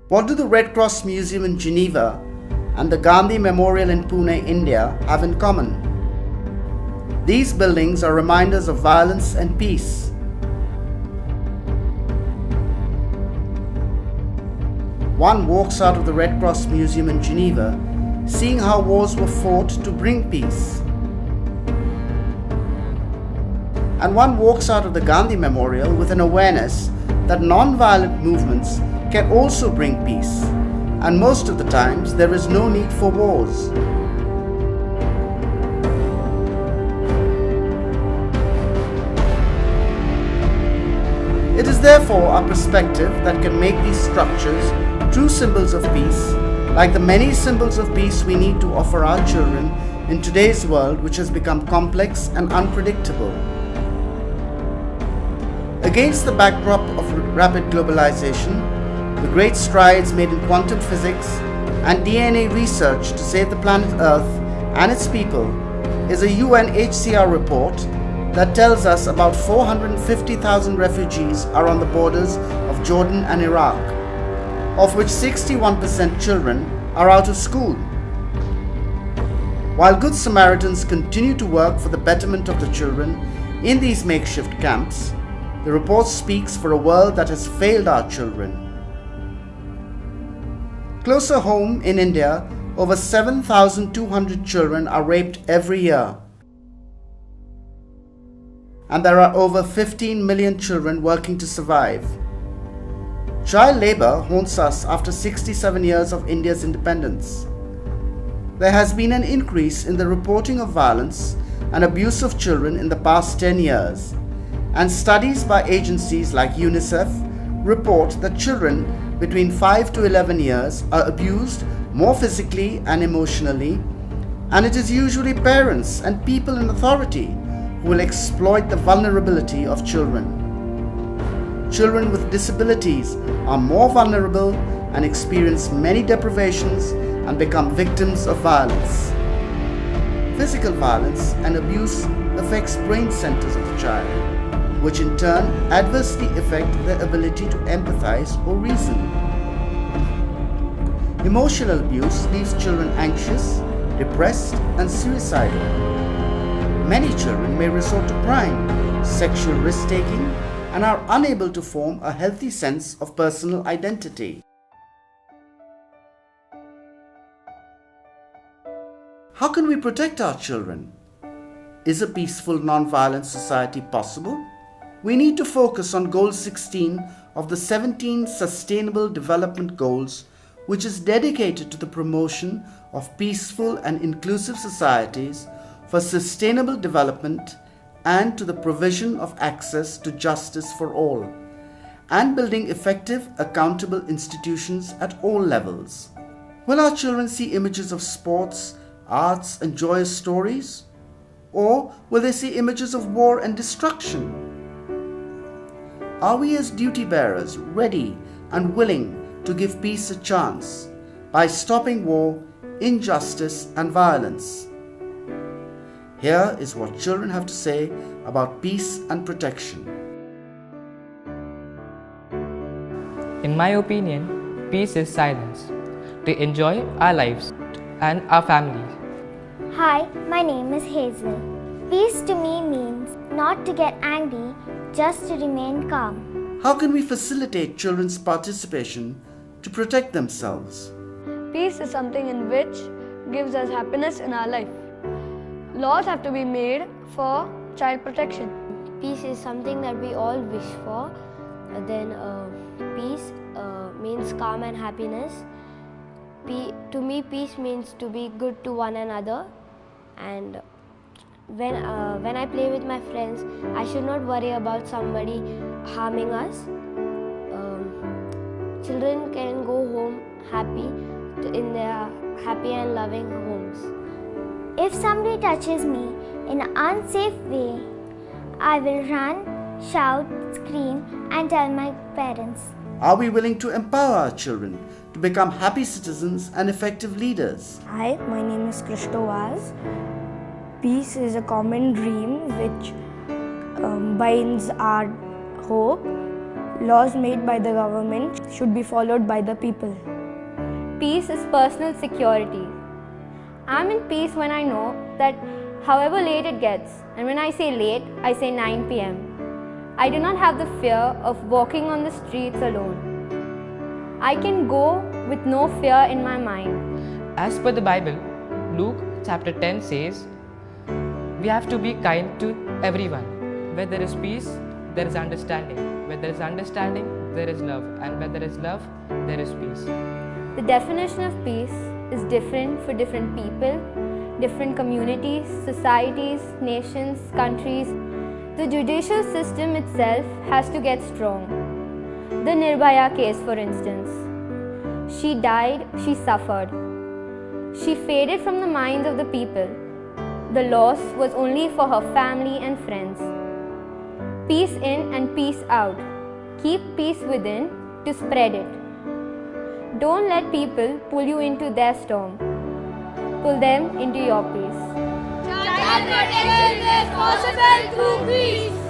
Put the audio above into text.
What do the Red Cross Museum in Geneva and the Gandhi Memorial in Pune, India have in common? These buildings are reminders of violence and peace. One walks out of the Red Cross Museum in Geneva seeing how wars were fought to bring peace. And one walks out of the Gandhi Memorial with an awareness that non-violent movements can also bring peace, and most of the times there is no need for wars. It is therefore our perspective that can make these structures true symbols of peace, like the many symbols of peace we need to offer our children in today's world, which has become complex and unpredictable. Against the backdrop of rapid globalization, the great strides made in quantum physics and DNA research to save the planet Earth and its people is a UNHCR report that tells us about 450,000 refugees are on the borders of Jordan and Iraq, of which 61% children are out of school. While Good Samaritans continue to work for the betterment of the children in these makeshift camps, the report speaks for a world that has failed our children. Closer home in India, over 7,200 children are raped every year. And there are over 15 million children working to survive. Child labour haunts us after 67 years of India's independence. There has been an increase in the reporting of violence and abuse of children in the past 10 years. And studies by agencies like UNICEF report that children between 5 to 11 years are abused more physically and emotionally, and it is usually parents and people in authority who will exploit the vulnerability of children. Children with disabilities are more vulnerable and experience many deprivations and become victims of violence. Physical violence and abuse affects brain centers of the child, which in turn adversely affect their ability to empathize or reason. Emotional abuse leaves children anxious, depressed, and suicidal. Many children may resort to crime, sexual risk-taking, and are unable to form a healthy sense of personal identity. How can we protect our children? Is a peaceful, non-violent society possible? We need to focus on Goal 16 of the 17 Sustainable Development Goals, which is dedicated to the promotion of peaceful and inclusive societies for sustainable development and to the provision of access to justice for all, and building effective, accountable institutions at all levels. Will our children see images of sports, arts, and joyous stories? Or will they see images of war and destruction? Are we as duty bearers ready and willing to give peace a chance by stopping war, injustice, and violence? Here is what children have to say about peace and protection. In my opinion, peace is silence, to enjoy our lives and our families. Hi, my name is Hazel. Peace to me means not to get angry, just to remain calm. How can we facilitate children's participation to protect themselves? Peace is something in which gives us happiness in our life. Laws have to be made for child protection. Peace is something that we all wish for. Then peace means calm and happiness. To me, peace means to be good to one another. And when I play with my friends, I should not worry about somebody harming us. Children can go home happy in their happy and loving homes. If somebody touches me in an unsafe way, I will run, shout, scream, and tell my parents. Are we willing to empower our children to become happy citizens and effective leaders? Hi, my name is Krishna Vaz. Peace is a common dream which binds our hope Laws made by the government should be followed by the people. Peace is personal security. I'm in peace when I know that however late it gets, and when I say late, I say 9 pm. I do not have the fear of walking on the streets alone. I can go with no fear in my mind. As per the Bible, Luke chapter 10 says, we have to be kind to everyone. Where there is peace, there is understanding. Where there is understanding, there is love. And where there is love, there is peace. The definition of peace is different for different people, different communities, societies, nations, countries. The judicial system itself has to get strong. The Nirbhaya case, for instance. She died, she suffered. She faded from the minds of the people. The loss was only for her family and friends. Peace in and peace out. Keep peace within to spread it. Don't let people pull you into their storm. Pull them into your peace. Child protection is possible through peace.